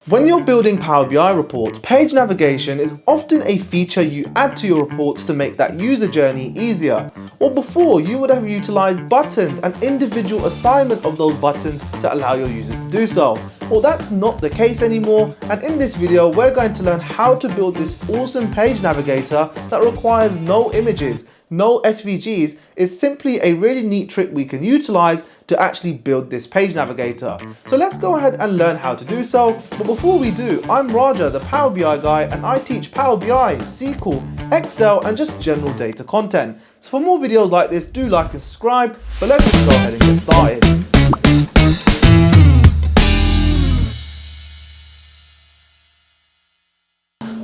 When you're building Power BI reports, page navigation is often a feature you add to your reports to make that user journey easier. Or before, you would have utilized buttons and individual assignment of those buttons to allow your users to do so. Well, that's not the case anymore, and in this video, we're going to learn how to build this awesome page navigator that requires no images, no SVGs. It's simply a really neat trick we can utilize to actually build this page navigator. So let's go ahead and learn how to do so. But before we do, I'm Raja, the Power BI guy, and I teach Power BI, SQL, Excel, and just general data content. So for more videos like this, do like and subscribe, but let's just go ahead and get started.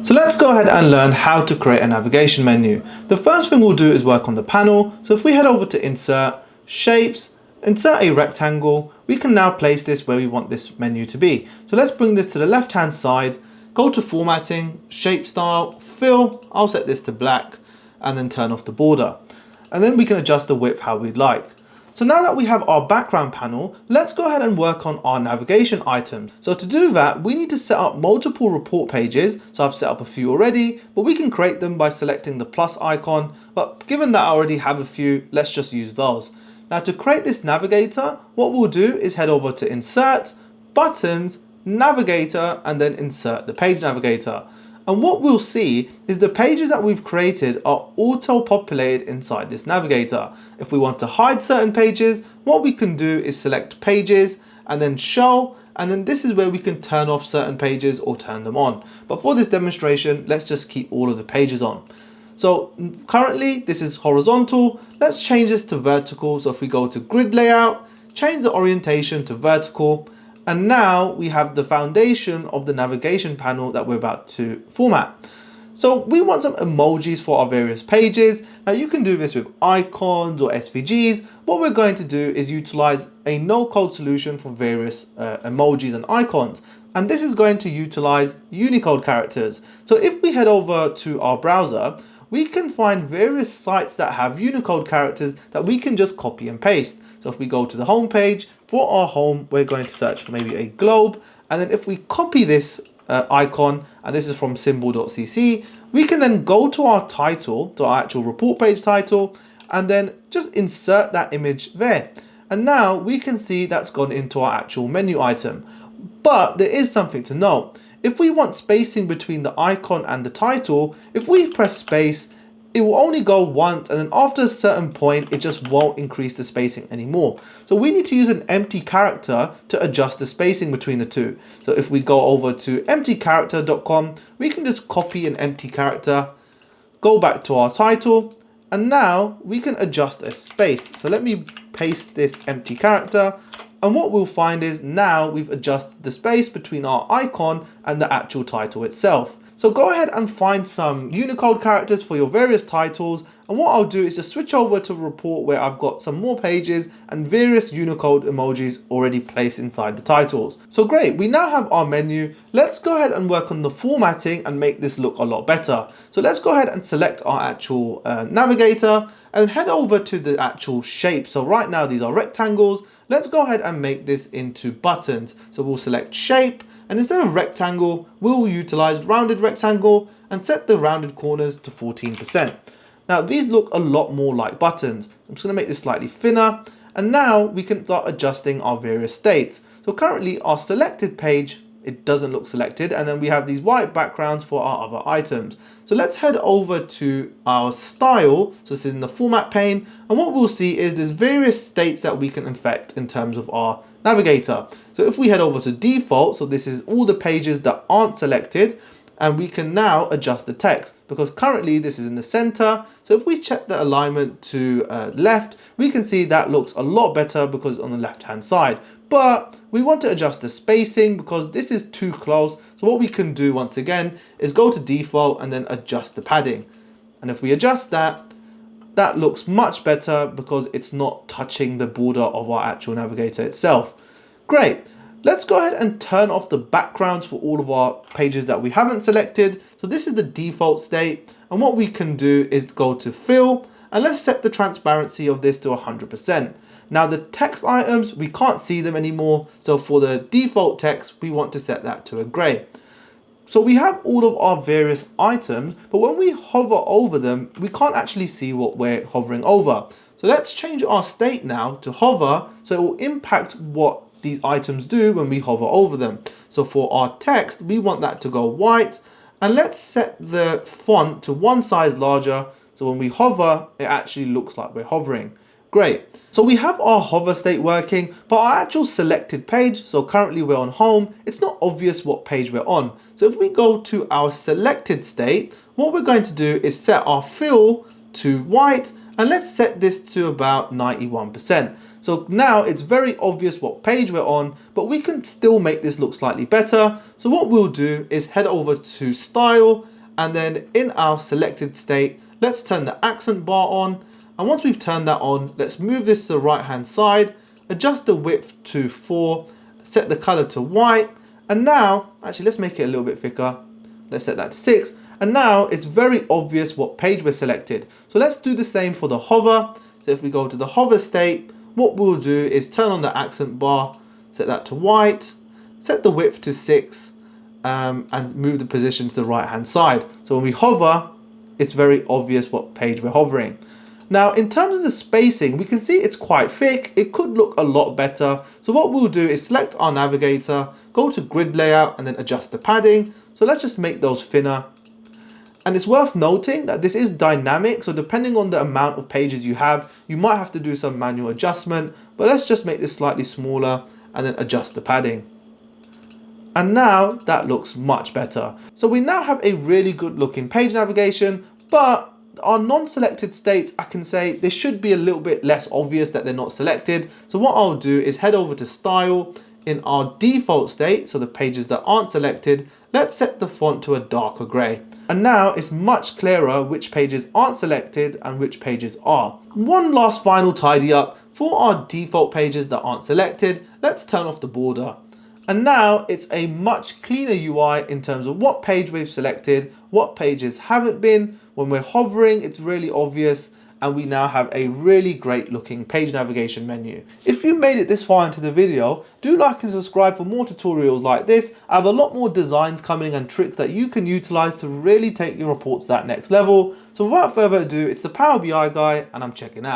So let's go ahead and learn how to create a navigation menu. The first thing we'll do is work on the panel. So if we head over to Insert, Shapes, insert a rectangle, we can now place this where we want this menu to be. So let's bring this to the left hand side, go to Formatting, Shape Style, Fill, I'll set this to black, and then turn off the border. And then we can adjust the width how we'd like. So now that we have our background panel, let's go ahead and work on our navigation items. So to do that, we need to set up multiple report pages. So I've set up a few already, but we can create them by selecting the plus icon. But given that I already have a few, let's just use those. Now to create this navigator, what we'll do is head over to Insert, Buttons, Navigator, and then insert the page navigator. And what we'll see is the pages that we've created are auto-populated inside this navigator. If we want to hide certain pages, what we can do is select Pages and then Show, and then this is where we can turn off certain pages or turn them on. But for this demonstration, let's just keep all of the pages on. So currently this is horizontal. Let's change this to vertical. So if we go to Grid Layout, change the orientation to vertical, and now we have the foundation of the navigation panel that we're about to format. So we want some emojis for our various pages. Now you can do this with icons or SVGs. What we're going to do is utilize a no-code solution for various emojis and icons. And this is going to utilize Unicode characters. So if we head over to our browser, we can find various sites that have Unicode characters that we can just copy and paste. So if we go to the home page, for our home, we're going to search for maybe a globe. And then if we copy this icon, and this is from symbol.cc, we can then go to our title, to our actual report page title, and then just insert that image there. And now we can see that's gone into our actual menu item. But there is something to note. If we want spacing between the icon and the title, if we press space, it will only go once, and then after a certain point, it just won't increase the spacing anymore. So we need to use an empty character to adjust the spacing between the two. So if we go over to emptycharacter.com, we can just copy an empty character, go back to our title, and now we can adjust a space. So let me paste this empty character. And what we'll find is now we've adjusted the space between our icon and the actual title itself. So go ahead and find some Unicode characters for your various titles. And what I'll do is just switch over to a report where I've got some more pages and various Unicode emojis already placed inside the titles. So great, we now have our menu. Let's go ahead and work on the formatting and make this look a lot better. So let's go ahead and select our actual navigator and head over to the actual shape. So right now these are rectangles. Let's go ahead and make this into buttons. So we'll select shape, and instead of rectangle, we'll utilize rounded rectangle and set the rounded corners to 14%. Now these look a lot more like buttons. I'm just gonna make this slightly thinner, and now we can start adjusting our various states. So currently our selected page, it doesn't look selected, and then we have these white backgrounds for our other items. So let's head over to our style. So this is in the format pane, and what we'll see is there's various states that we can affect in terms of our navigator. So if we head over to default, so this is all the pages that aren't selected, and we can now adjust the text because currently this is in the center. So if we check the alignment to left, we can see that looks a lot better because it's on the left hand side. But we want to adjust the spacing because this is too close. So what we can do once again is go to default and then adjust the padding. And if we adjust that, that looks much better because it's not touching the border of our actual navigator itself. Great. Let's go ahead and turn off the backgrounds for all of our pages that we haven't selected. So this is the default state. And what we can do is go to Fill, and let's set the transparency of this to 100%. Now the text items, we can't see them anymore. So for the default text, we want to set that to a gray. So we have all of our various items, but when we hover over them, we can't actually see what we're hovering over. So let's change our state now to hover, so it will impact what these items do when we hover over them. So for our text, we want that to go white, and let's set the font to one size larger, so when we hover, it actually looks like we're hovering. Great. So we have our hover state working, but our actual selected page, so currently we're on home, it's not obvious what page we're on. So if we go to our selected state, what we're going to do is set our fill to white, and let's set this to about 91%. So now it's very obvious what page we're on, but we can still make this look slightly better. So what we'll do is head over to style, and then in our selected state, let's turn the accent bar on. And once we've turned that on, let's move this to the right hand side, adjust the width to 4, set the color to white, and now, actually let's make it a little bit thicker. Let's set that to 6, and now it's very obvious what page we're selected. So let's do the same for the hover. So if we go to the hover state, what we'll do is turn on the accent bar, set that to white, set the width to 6, and move the position to the right hand side. So when we hover, it's very obvious what page we're hovering. Now, in terms of the spacing, we can see it's quite thick. It could look a lot better. So what we'll do is select our navigator, go to grid layout, and then adjust the padding. So let's just make those thinner. And it's worth noting that this is dynamic. So depending on the amount of pages you have, you might have to do some manual adjustment, but let's just make this slightly smaller and then adjust the padding. And now that looks much better. So we now have a really good looking page navigation, but our non-selected states, I can say they should be a little bit less obvious that they're not selected. So what I'll do is head over to style. In our default state, so the pages that aren't selected, let's set the font to a darker gray. And now it's much clearer which pages aren't selected and which pages are. One last final tidy up. For our default pages that aren't selected, let's turn off the border. And now it's a much cleaner UI in terms of what page we've selected, what pages haven't been. When we're hovering, it's really obvious, and we now have a really great looking page navigation menu. If you made it this far into the video, do like and subscribe for more tutorials like this. I have a lot more designs coming and tricks that you can utilize to really take your reports to that next level. So without further ado, it's the Power BI guy, and I'm checking out.